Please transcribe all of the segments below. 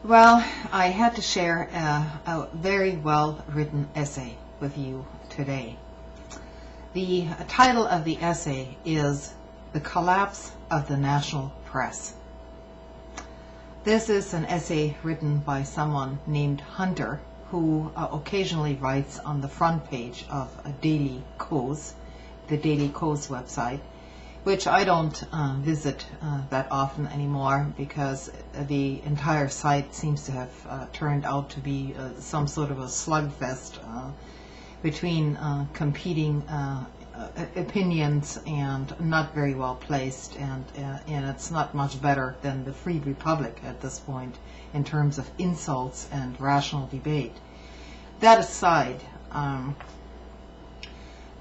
Well, I had to share a very well written essay with you today. The title of the essay is The Collapse of the National Press. This is an essay written by someone named Hunter, who occasionally writes on the front page of Daily Kos, the Daily Kos website, which I don't visit that often anymore because the entire site seems to have turned out to be some sort of a slugfest between competing opinions and not very well placed, and it's not much better than the Free Republic at this point in terms of insults and rational debate. That aside,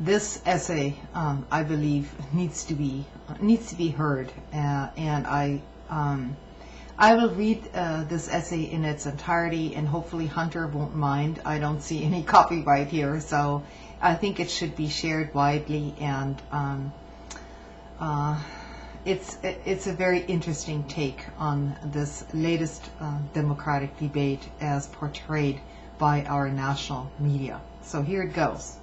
this essay, I believe, needs to be heard, and I will read this essay in its entirety, and hopefully Hunter won't mind. I don't see any copyright here, so I think it should be shared widely, and it's a very interesting take on this latest democratic debate as portrayed by our national media. So here it goes.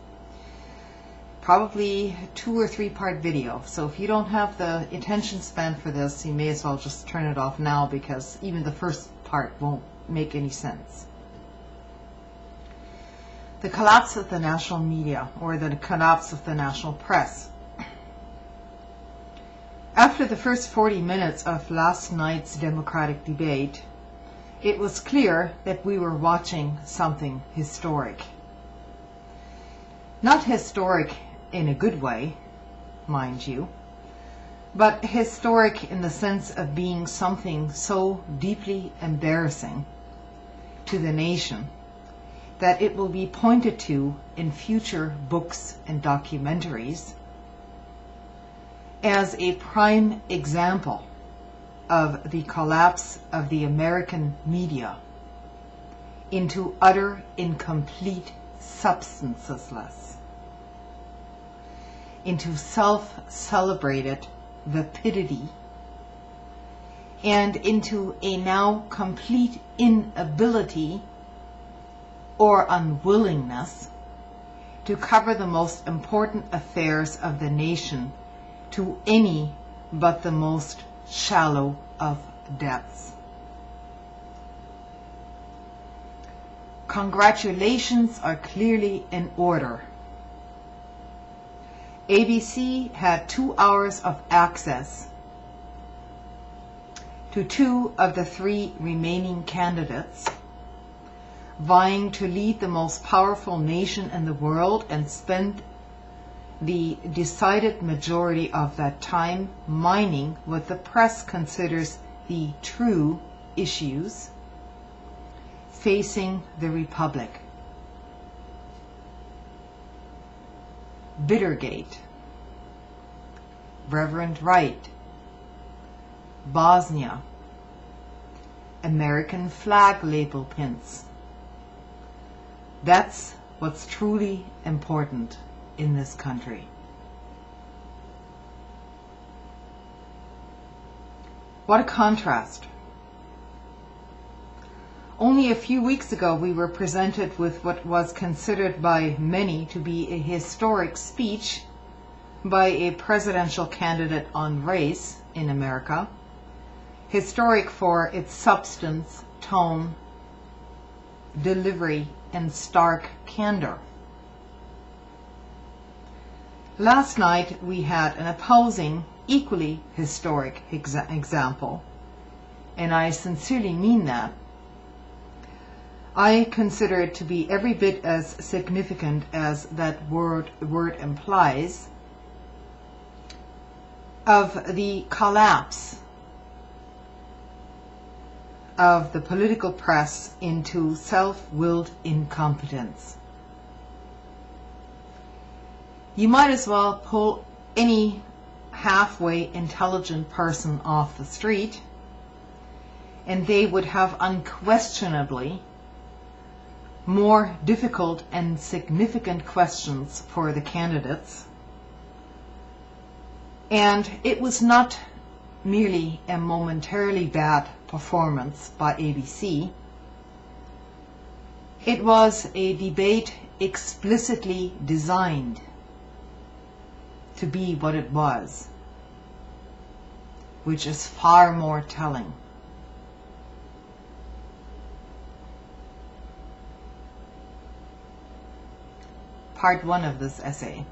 Probably 2 or 3 part video. So if you don't have the attention span for this, you may as well just turn it off now, because even the first part won't make any sense. The collapse of the national media, or the collapse of the national press. After the first 40 minutes of last night's democratic debate, it was clear that we were watching something historic. Not historic in a good way, mind you, but historic in the sense of being something so deeply embarrassing to the nation that it will be pointed to in future books and documentaries as a prime example of the collapse of the American media into utter, incomplete substancelessness, into self-celebrated vapidity, and into a now complete inability or unwillingness to cover the most important affairs of the nation to any but the most shallow of depths. Congratulations are clearly in order. ABC had 2 hours of access to 2 of the 3 remaining candidates, vying to lead the most powerful nation in the world and spend the decided majority of that time mining what the press considers the true issues facing the Republic. Bittergate, Reverend Wright, Bosnia, American flag label pins. That's what's truly important in this country. What a contrast. Only a few weeks ago we were presented with what was considered by many to be a historic speech by a presidential candidate on race in America, historic for its substance, tone, delivery, and stark candor. Last night we had an opposing, equally historic example, and I sincerely mean that. I consider it to be every bit as significant as that word implies, of the collapse of the political press into self-willed incompetence. You might as well pull any halfway intelligent person off the street, and they would have unquestionably more difficult and significant questions for the candidates. And it was not merely a momentarily bad performance by ABC. It was a debate explicitly designed to be what it was, which is far more telling. Part 1 of this essay.